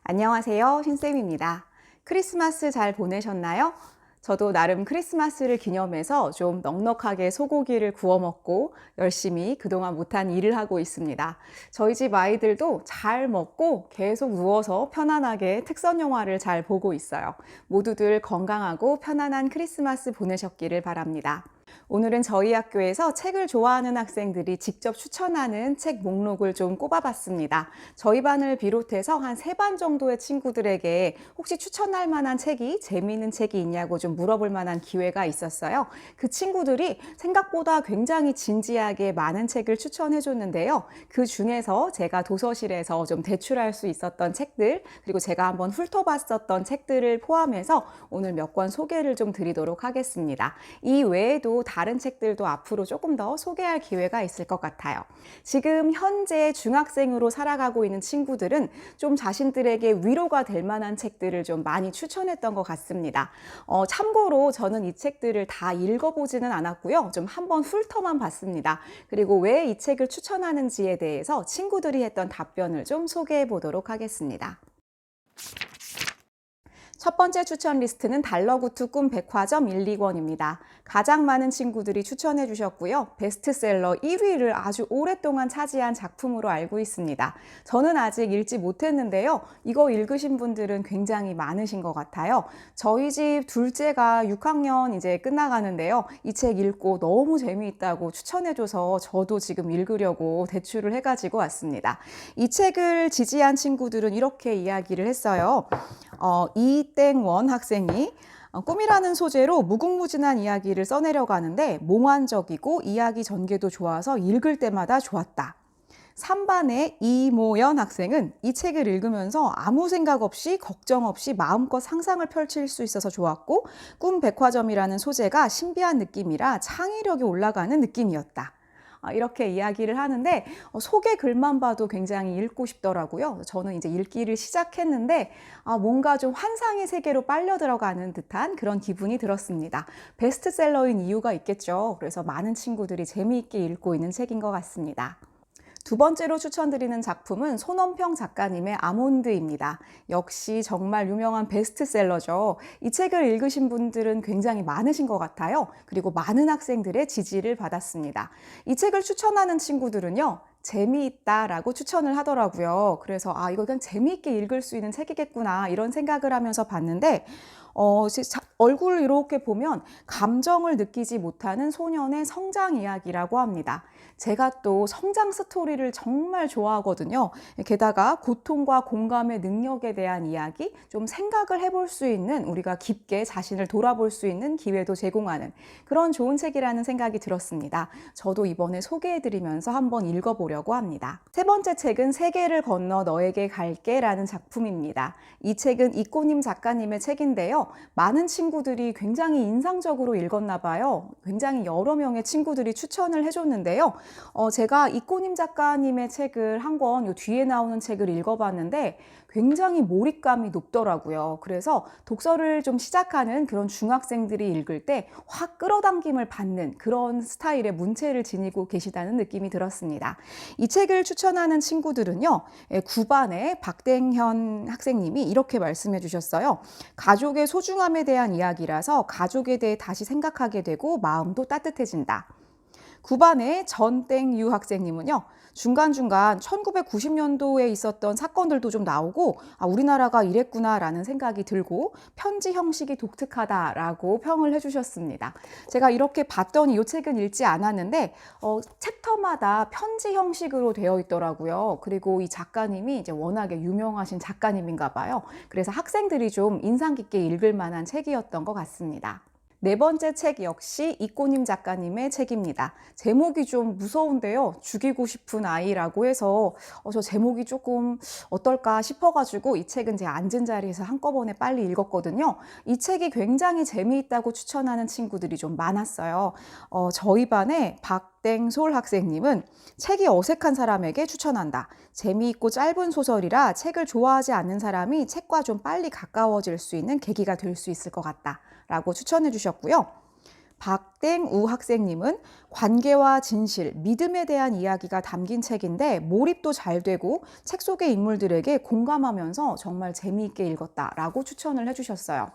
안녕하세요. 신쌤입니다. 크리스마스 잘 보내셨나요? 저도 나름 크리스마스를 기념해서 좀 넉넉하게 소고기를 구워 먹고 열심히 그동안 못한 일을 하고 있습니다. 저희 집 아이들도 잘 먹고 계속 누워서 편안하게 특선 영화를 잘 보고 있어요. 모두들 건강하고 편안한 크리스마스 보내셨기를 바랍니다. 오늘은 저희 학교에서 책을 좋아하는 학생들이 직접 추천하는 책 목록을 좀 꼽아봤습니다. 저희 반을 비롯해서 한 3반 정도의 친구들에게 혹시 추천할 만한 책이 재미있는 책이 있냐고 좀 물어볼 만한 기회가 있었어요. 그 친구들이 생각보다 굉장히 진지하게 많은 책을 추천해 줬는데요. 그 중에서 제가 도서실에서 좀 대출할 수 있었던 책들, 그리고 제가 한번 훑어봤었던 책들을 포함해서 오늘 몇 권 소개를 좀 드리도록 하겠습니다. 이 외에도 다른 책들도 앞으로 조금 더 소개할 기회가 있을 것 같아요. 지금 현재 중학생으로 살아가고 있는 친구들은 좀 자신들에게 위로가 될 만한 책들을 좀 많이 추천했던 것 같습니다. 참고로 저는 이 책들을 다 읽어보지는 않았고요. 좀 한번 훑어만 봤습니다. 그리고 왜 이 책을 추천하는지에 대해서 친구들이 했던 답변을 좀 소개해 보도록 하겠습니다. 첫 번째 추천 리스트는 달러구트 꿈 백화점 1, 2권입니다. 가장 많은 친구들이 추천해 주셨고요. 베스트셀러 1위를 아주 오랫동안 차지한 작품으로 알고 있습니다. 저는 아직 읽지 못했는데요. 이거 읽으신 분들은 굉장히 많으신 것 같아요. 저희 집 둘째가 6학년 이제 끝나가는데요. 이 책 읽고 너무 재미있다고 추천해 줘서 저도 지금 읽으려고 대출을 해가지고 왔습니다. 이 책을 지지한 친구들은 이렇게 이야기를 했어요. 이땡원 학생이 꿈이라는 소재로 무궁무진한 이야기를 써내려가는데 몽환적이고 이야기 전개도 좋아서 읽을 때마다 좋았다. 3반의 이모연 학생은 이 책을 읽으면서 아무 생각 없이 걱정 없이 마음껏 상상을 펼칠 수 있어서 좋았고 꿈 백화점이라는 소재가 신비한 느낌이라 창의력이 올라가는 느낌이었다. 이렇게 이야기를 하는데 소개 글만 봐도 굉장히 읽고 싶더라고요. 저는 이제 읽기를 시작했는데 뭔가 좀 환상의 세계로 빨려 들어가는 듯한 그런 기분이 들었습니다. 베스트셀러인 이유가 있겠죠. 그래서 많은 친구들이 재미있게 읽고 있는 책인 것 같습니다. 두 번째로 추천드리는 작품은 손원평 작가님의 아몬드입니다. 역시 정말 유명한 베스트셀러죠. 이 책을 읽으신 분들은 굉장히 많으신 것 같아요. 그리고 많은 학생들의 지지를 받았습니다. 이 책을 추천하는 친구들은요. 재미있다라고 추천을 하더라고요. 그래서 이거 그냥 재미있게 읽을 수 있는 책이겠구나 이런 생각을 하면서 봤는데 얼굴을 이렇게 보면 감정을 느끼지 못하는 소년의 성장 이야기라고 합니다. 제가 또 성장 스토리를 정말 좋아하거든요. 게다가 고통과 공감의 능력에 대한 이야기, 좀 생각을 해볼 수 있는, 우리가 깊게 자신을 돌아볼 수 있는 기회도 제공하는 그런 좋은 책이라는 생각이 들었습니다. 저도 이번에 소개해드리면서 한번 읽어보려고 합니다. 세 번째 책은 세계를 건너 너에게 갈게라는 작품입니다. 이 책은 이꼬님 작가님의 책인데요. 많은 친구들이 굉장히 인상적으로 읽었나 봐요. 굉장히 여러 명의 친구들이 추천을 해줬는데요. 제가 이꼬님 작가님의 책을 한 권 요 뒤에 나오는 책을 읽어봤는데 굉장히 몰입감이 높더라고요. 그래서 독서를 좀 시작하는 그런 중학생들이 읽을 때 확 끌어당김을 받는 그런 스타일의 문체를 지니고 계시다는 느낌이 들었습니다. 이 책을 추천하는 친구들은요. 9반의 박땡현 학생님이 이렇게 말씀해 주셨어요. 가족의 소중함에 대한 이야기라서 가족에 대해 다시 생각하게 되고 마음도 따뜻해진다. 9반의 전땡유 학생님은요. 중간중간 1990년도에 있었던 사건들도 좀 나오고 우리나라가 이랬구나라는 생각이 들고 편지 형식이 독특하다라고 평을 해주셨습니다. 제가 이렇게 봤더니 이 책은 읽지 않았는데 챕터마다 편지 형식으로 되어 있더라고요. 그리고 이 작가님이 이제 워낙에 유명하신 작가님인가 봐요. 그래서 학생들이 좀 인상 깊게 읽을 만한 책이었던 것 같습니다. 네 번째 책 역시 이꼬님 작가님의 책입니다. 제목이 좀 무서운데요. 죽이고 싶은 아이라고 해서 저 제목이 조금 어떨까 싶어가지고 이 책은 제 앉은 자리에서 한꺼번에 빨리 읽었거든요. 이 책이 굉장히 재미있다고 추천하는 친구들이 좀 많았어요. 저희 반에 박땡솔 학생님은 책이 어색한 사람에게 추천한다. 재미있고 짧은 소설이라 책을 좋아하지 않는 사람이 책과 좀 빨리 가까워질 수 있는 계기가 될 수 있을 것 같다. 라고 추천해 주셨고요. 박땡우 학생님은 관계와 진실, 믿음에 대한 이야기가 담긴 책인데 몰입도 잘 되고 책 속의 인물들에게 공감하면서 정말 재미있게 읽었다라고 추천을 해주셨어요.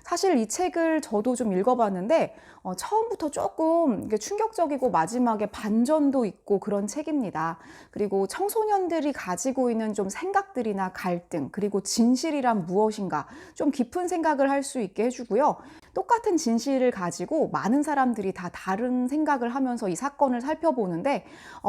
사실 이 책을 저도 좀 읽어봤는데 처음부터 조금 이게 충격적이고 마지막에 반전도 있고 그런 책입니다. 그리고 청소년들이 가지고 있는 좀 생각들이나 갈등, 그리고 진실이란 무엇인가 좀 깊은 생각을 할 수 있게 해주고요. 똑같은 진실을 가지고 많은 사람들이 다 다른 생각을 하면서 이 사건을 살펴보는데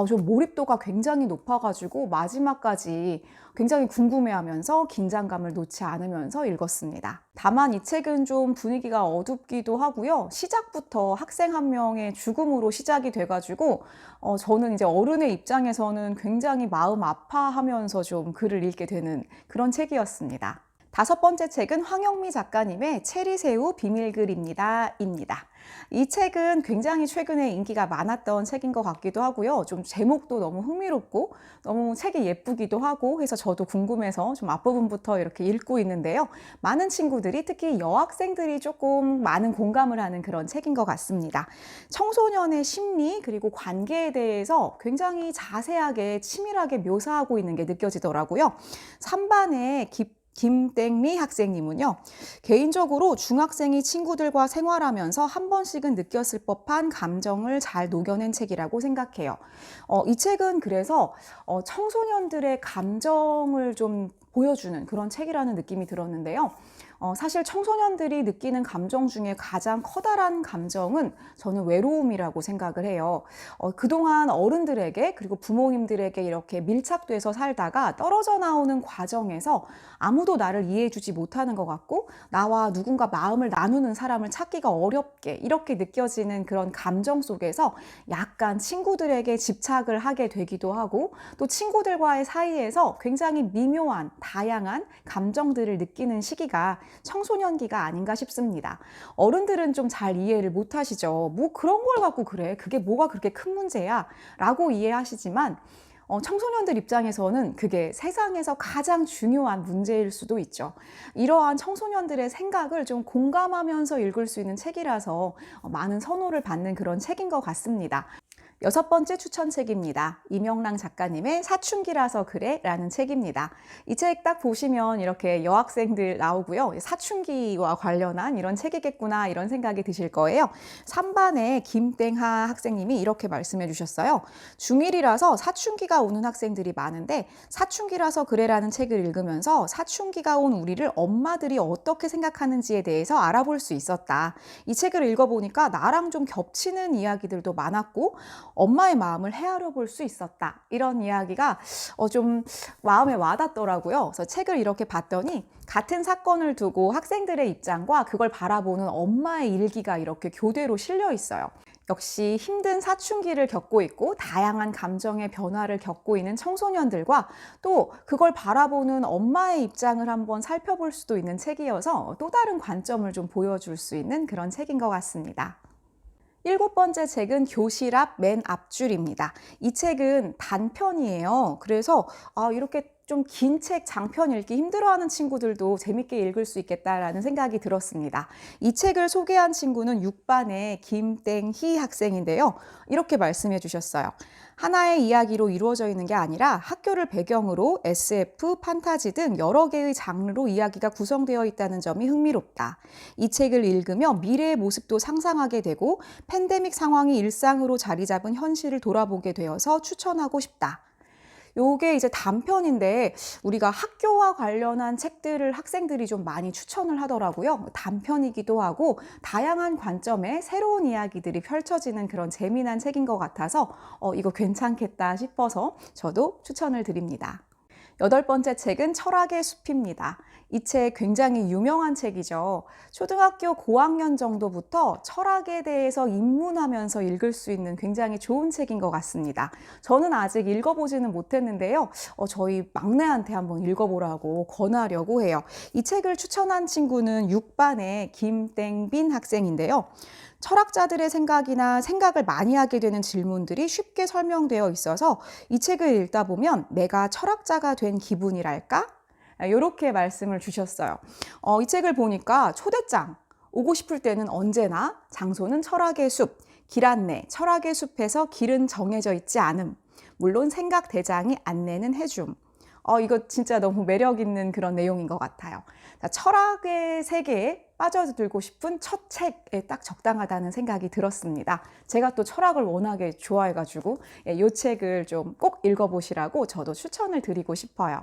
좀 몰입도가 굉장히 높아가지고 마지막까지 굉장히 궁금해하면서 긴장감을 놓지 않으면서 읽었습니다. 다만 이 책은 좀 분위기가 어둡기도 하고요. 시작부터 학생 한 명의 죽음으로 시작이 돼가지고 저는 이제 어른의 입장에서는 굉장히 마음 아파하면서 좀 글을 읽게 되는 그런 책이었습니다. 다섯 번째 책은 황영미 작가님의 체리새우 비밀글입니다. 이 책은 굉장히 최근에 인기가 많았던 책인 것 같기도 하고요. 좀 제목도 너무 흥미롭고 너무 책이 예쁘기도 하고 해서 저도 궁금해서 좀 앞부분부터 이렇게 읽고 있는데요. 많은 친구들이 특히 여학생들이 조금 많은 공감을 하는 그런 책인 것 같습니다. 청소년의 심리 그리고 관계에 대해서 굉장히 자세하게 치밀하게 묘사하고 있는 게 느껴지더라고요. 3반의 김땡미 학생님은요, 개인적으로 중학생이 친구들과 생활하면서 한 번씩은 느꼈을 법한 감정을 잘 녹여낸 책이라고 생각해요. 이 책은 그래서 청소년들의 감정을 좀 보여주는 그런 책이라는 느낌이 들었는데요. 사실 청소년들이 느끼는 감정 중에 가장 커다란 감정은 저는 외로움이라고 생각을 해요. 그동안 어른들에게 그리고 부모님들에게 이렇게 밀착돼서 살다가 떨어져 나오는 과정에서 아무도 나를 이해해주지 못하는 것 같고 나와 누군가 마음을 나누는 사람을 찾기가 어렵게 이렇게 느껴지는 그런 감정 속에서 약간 친구들에게 집착을 하게 되기도 하고 또 친구들과의 사이에서 굉장히 미묘한 다양한 감정들을 느끼는 시기가 청소년기가 아닌가 싶습니다. 어른들은 좀 잘 이해를 못 하시죠. 뭐 그런 걸 갖고 그래. 그게 뭐가 그렇게 큰 문제야? 라고 이해하시지만 청소년들 입장에서는 그게 세상에서 가장 중요한 문제일 수도 있죠. 이러한 청소년들의 생각을 좀 공감하면서 읽을 수 있는 책이라서 많은 선호를 받는 그런 책인 것 같습니다. 여섯 번째 추천책입니다. 이명랑 작가님의 사춘기라서 그래? 라는 책입니다. 이 책 딱 보시면 이렇게 여학생들 나오고요. 사춘기와 관련한 이런 책이겠구나 이런 생각이 드실 거예요. 3반의 김땡하 학생님이 이렇게 말씀해 주셨어요. 중1이라서 사춘기가 오는 학생들이 많은데 사춘기라서 그래라는 책을 읽으면서 사춘기가 온 우리를 엄마들이 어떻게 생각하는지에 대해서 알아볼 수 있었다. 이 책을 읽어보니까 나랑 좀 겹치는 이야기들도 많았고 엄마의 마음을 헤아려 볼 수 있었다. 이런 이야기가 좀 마음에 와닿더라고요. 그래서 책을 이렇게 봤더니 같은 사건을 두고 학생들의 입장과 그걸 바라보는 엄마의 일기가 이렇게 교대로 실려 있어요. 역시 힘든 사춘기를 겪고 있고 다양한 감정의 변화를 겪고 있는 청소년들과 또 그걸 바라보는 엄마의 입장을 한번 살펴볼 수도 있는 책이어서 또 다른 관점을 좀 보여줄 수 있는 그런 책인 것 같습니다. 일곱 번째 책은 교실 앞 맨 앞줄입니다. 이 책은 단편이에요. 그래서 이렇게 좀 긴 책 장편 읽기 힘들어하는 친구들도 재밌게 읽을 수 있겠다라는 생각이 들었습니다. 이 책을 소개한 친구는 6반의 김땡희 학생인데요. 이렇게 말씀해 주셨어요. 하나의 이야기로 이루어져 있는 게 아니라 학교를 배경으로 SF, 판타지 등 여러 개의 장르로 이야기가 구성되어 있다는 점이 흥미롭다. 이 책을 읽으며 미래의 모습도 상상하게 되고 팬데믹 상황이 일상으로 자리 잡은 현실을 돌아보게 되어서 추천하고 싶다. 요게 이제 단편인데 우리가 학교와 관련한 책들을 학생들이 좀 많이 추천을 하더라고요. 단편이기도 하고 다양한 관점의 새로운 이야기들이 펼쳐지는 그런 재미난 책인 것 같아서 이거 괜찮겠다 싶어서 저도 추천을 드립니다. 여덟 번째 책은 철학의 숲입니다. 이 책 굉장히 유명한 책이죠. 초등학교 고학년 정도부터 철학에 대해서 입문하면서 읽을 수 있는 굉장히 좋은 책인 것 같습니다. 저는 아직 읽어보지는 못했는데요. 저희 막내한테 한번 읽어보라고 권하려고 해요. 이 책을 추천한 친구는 6반의 김땡빈 학생인데요. 철학자들의 생각이나 생각을 많이 하게 되는 질문들이 쉽게 설명되어 있어서 이 책을 읽다 보면 내가 철학자가 된 기분이랄까? 이렇게 말씀을 주셨어요. 이 책을 보니까 초대장, 오고 싶을 때는 언제나, 장소는 철학의 숲, 길 안내, 철학의 숲에서 길은 정해져 있지 않음, 물론 생각 대장이 안내는 해줌. 이거 진짜 너무 매력 있는 그런 내용인 것 같아요. 자, 철학의 세계에 빠져들고 싶은 첫 책에 딱 적당하다는 생각이 들었습니다. 제가 또 철학을 워낙에 좋아해가지고 이 책을 좀 꼭 읽어보시라고 저도 추천을 드리고 싶어요.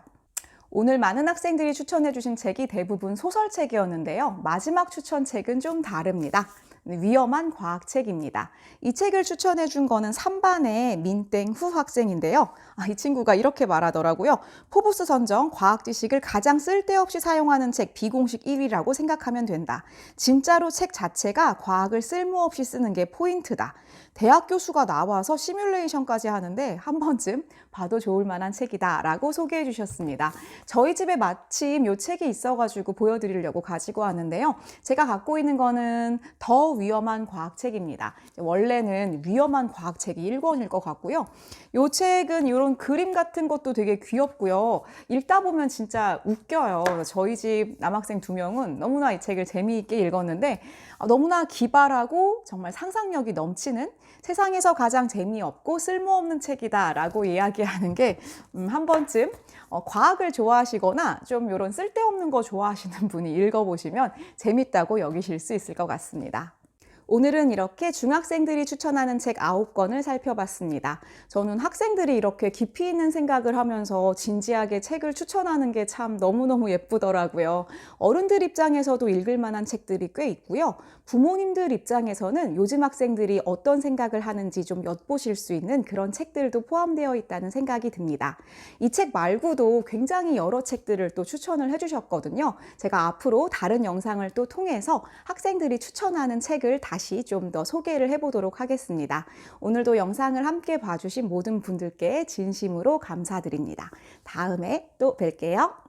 오늘 많은 학생들이 추천해 주신 책이 대부분 소설책이었는데요. 마지막 추천책은 좀 다릅니다. 위험한 과학책입니다. 이 책을 추천해 준 거는 3반의 민땡후 학생인데요. 이 친구가 이렇게 말하더라고요. 포브스 선정 과학 지식을 가장 쓸데없이 사용하는 책 비공식 1위라고 생각하면 된다. 진짜로 책 자체가 과학을 쓸모없이 쓰는 게 포인트다. 대학 교수가 나와서 시뮬레이션까지 하는데 한 번쯤 봐도 좋을 만한 책이다 라고 소개해 주셨습니다. 저희 집에 마침 이 책이 있어가지고 보여드리려고 가지고 왔는데요. 제가 갖고 있는 거는 더 위험한 과학책입니다. 원래는 위험한 과학책이 1권일 것 같고요. 이 책은 이런 그림 같은 것도 되게 귀엽고요. 읽다 보면 진짜 웃겨요. 저희 집 남학생 2명은 너무나 이 책을 재미있게 읽었는데 너무나 기발하고 정말 상상력이 넘치는 세상에서 가장 재미없고 쓸모없는 책이다 라고 이야기하는 게 한 번쯤 과학을 좋아하시거나 좀 이런 쓸데없는 거 좋아하시는 분이 읽어보시면 재밌다고 여기실 수 있을 것 같습니다. 오늘은 이렇게 중학생들이 추천하는 책 9권을 살펴봤습니다. 저는 학생들이 이렇게 깊이 있는 생각을 하면서 진지하게 책을 추천하는 게 참 너무너무 예쁘더라고요. 어른들 입장에서도 읽을 만한 책들이 꽤 있고요. 부모님들 입장에서는 요즘 학생들이 어떤 생각을 하는지 좀 엿보실 수 있는 그런 책들도 포함되어 있다는 생각이 듭니다. 이 책 말고도 굉장히 여러 책들을 또 추천을 해주셨거든요. 제가 앞으로 다른 영상을 또 통해서 학생들이 추천하는 책을 다시 좀 더 소개를 해보도록 하겠습니다. 오늘도 영상을 함께 봐주신 모든 분들께 진심으로 감사드립니다. 다음에 또 뵐게요.